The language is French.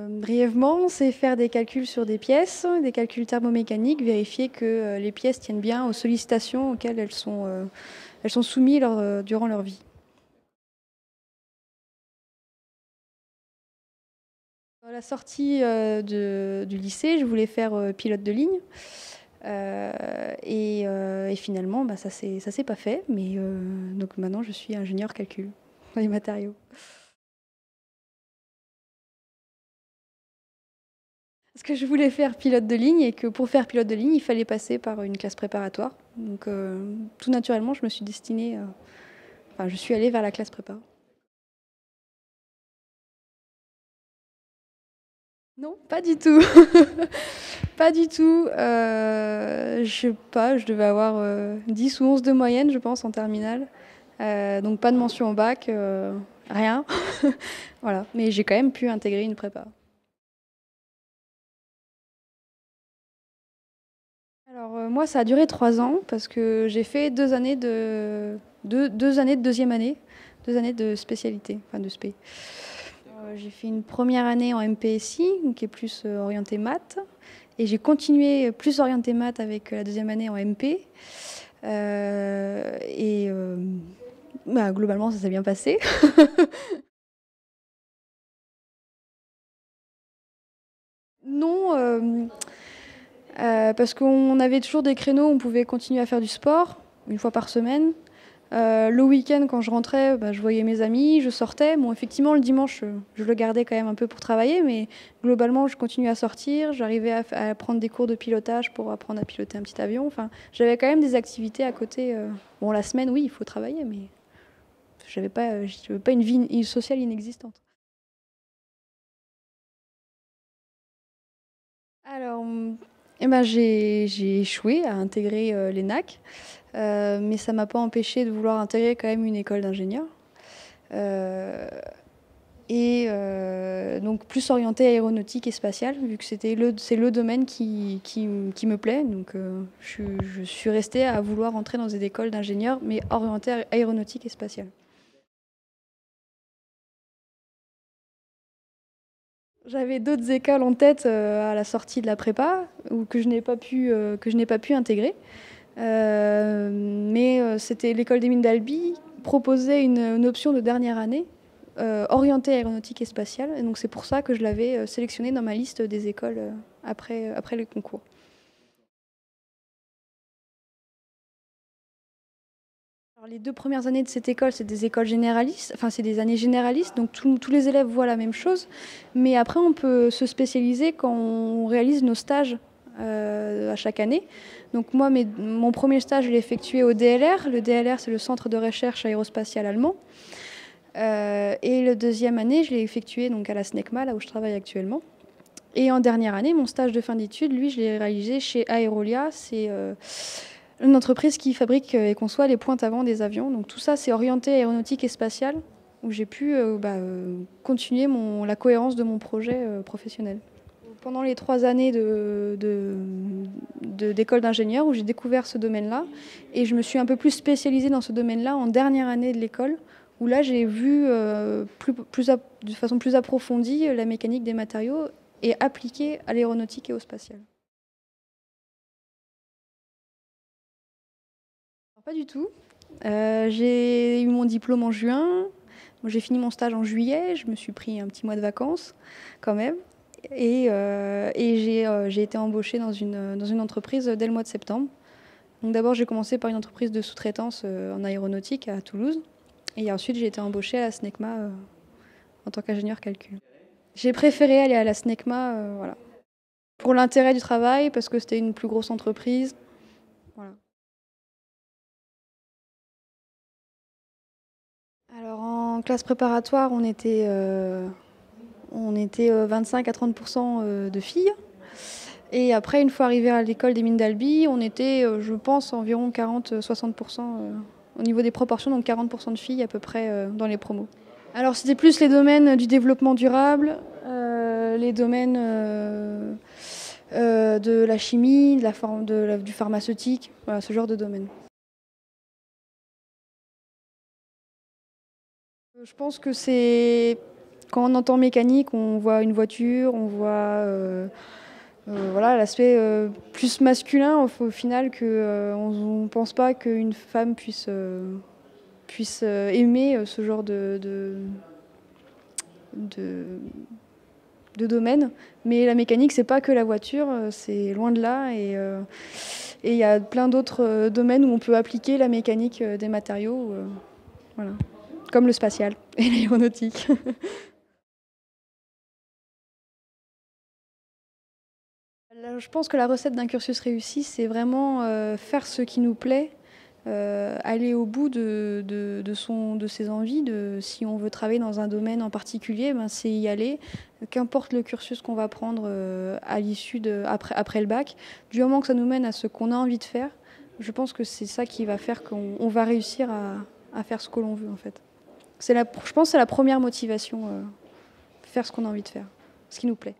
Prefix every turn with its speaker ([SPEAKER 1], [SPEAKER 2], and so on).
[SPEAKER 1] Brièvement, c'est faire des calculs sur des pièces, des calculs thermomécaniques, vérifier que les pièces tiennent bien aux sollicitations auxquelles elles sont soumises durant leur vie. À la sortie du lycée, je voulais faire pilote de ligne. Et finalement, ça s'est pas fait. Mais donc maintenant, je suis ingénieure calcul dans les matériaux. Parce que je voulais faire pilote de ligne et que pour faire pilote de ligne, il fallait passer par une classe préparatoire. Donc tout naturellement, je me suis destinée, je suis allée vers la classe prépa. Non, pas du tout. Pas du tout. Je sais pas, je devais avoir 10 ou 11 de moyenne, je pense, en terminale. Donc pas de mention au bac, rien. Voilà. Mais j'ai quand même pu intégrer une prépa. Alors moi, ça a duré 3 ans parce que j'ai fait 2 années deux années de deuxième année, 2 années de spécialité, enfin de spé. J'ai fait une première année en MPSI, qui est plus orientée maths, et j'ai continué plus orientée maths avec la deuxième année en MP. Globalement, ça s'est bien passé. Non, parce qu'on avait toujours des créneaux où on pouvait continuer à faire du sport, une fois par semaine. Le week-end, quand je rentrais, je voyais mes amis, je sortais. Bon, effectivement, le dimanche, je le gardais quand même un peu pour travailler, mais globalement, je continuais à sortir. J'arrivais à prendre des cours de pilotage pour apprendre à piloter un petit avion. Enfin, j'avais quand même des activités à côté. Bon, la semaine, oui, il faut travailler, mais j'avais pas une vie sociale inexistante. Alors, j'ai échoué à intégrer l'ENAC, mais ça m'a pas empêché de vouloir intégrer quand même une école d'ingénieur. Euh, donc plus orienté aéronautique et spatiale, vu que c'est le domaine qui me plaît. Donc je suis restée à vouloir entrer dans des écoles d'ingénieurs, mais orientées aéronautique et spatiale. J'avais d'autres écoles en tête à la sortie de la prépa, ou que je n'ai pas pu intégrer. Mais c'était l'école des mines d'Albi proposait une option de dernière année orientée aéronautique et spatiale. Et donc c'est pour ça que je l'avais sélectionnée dans ma liste des écoles après le concours. Alors, les 2 premières années de cette école, c'est des écoles généralistes, enfin c'est des années généralistes, donc tous les élèves voient la même chose. Mais après, on peut se spécialiser quand on réalise nos stages à chaque année. Donc moi, mon premier stage, je l'ai effectué au DLR. Le DLR, c'est le Centre de recherche aérospatiale allemand. Et le deuxième année, je l'ai effectué donc à la SNECMA, là où je travaille actuellement. Et en dernière année, mon stage de fin d'études, lui, je l'ai réalisé chez Aerolia. C'est une entreprise qui fabrique et conçoit les pointes avant des avions. Donc tout ça, c'est orienté aéronautique et spatiale, où j'ai pu continuer la cohérence de mon projet professionnel. Pendant les 3 années d'école d'ingénieur, où j'ai découvert ce domaine-là, et je me suis un peu plus spécialisée dans ce domaine-là en dernière année de l'école, où là j'ai vu de façon plus approfondie la mécanique des matériaux et appliquée à l'aéronautique et au spatial. Alors, pas du tout. J'ai eu mon diplôme en juin. J'ai fini mon stage en juillet. Je me suis pris un petit mois de vacances quand même. Et j'ai été embauchée dans une entreprise dès le mois de septembre. Donc d'abord, j'ai commencé par une entreprise de sous-traitance en aéronautique à Toulouse. Et ensuite, j'ai été embauchée à la SNECMA en tant qu'ingénieur calcul. J'ai préféré aller à la SNECMA, voilà. Pour l'intérêt du travail, parce que c'était une plus grosse entreprise. Voilà. Alors en classe préparatoire, on était 25 à 30% de filles. Et après, une fois arrivé à l'école des mines d'Albi, on était, je pense, environ 40-60% au niveau des proportions, donc 40% de filles à peu près dans les promos. Alors c'était plus les domaines du développement durable, les domaines de la chimie, du pharmaceutique, voilà, ce genre de domaine. Je pense que c'est Quand on entend mécanique, on voit une voiture, on voit voilà, l'aspect plus masculin au final, on ne pense pas qu'une femme puisse aimer ce genre de, de domaine. Mais la mécanique, c'est pas que la voiture, c'est loin de là. Et il y a plein d'autres domaines où on peut appliquer la mécanique des matériaux, voilà. Comme le spatial et l'aéronautique. Là, je pense que la recette d'un cursus réussi, c'est vraiment faire ce qui nous plaît, aller au bout de ses envies. Si on veut travailler dans un domaine en particulier, ben, c'est y aller. Qu'importe le cursus qu'on va prendre à l'issue après le bac, du moment que ça nous mène à ce qu'on a envie de faire, je pense que c'est ça qui va faire qu'on va réussir à faire ce que l'on veut en fait. Je pense que c'est la première motivation, faire ce qu'on a envie de faire, ce qui nous plaît.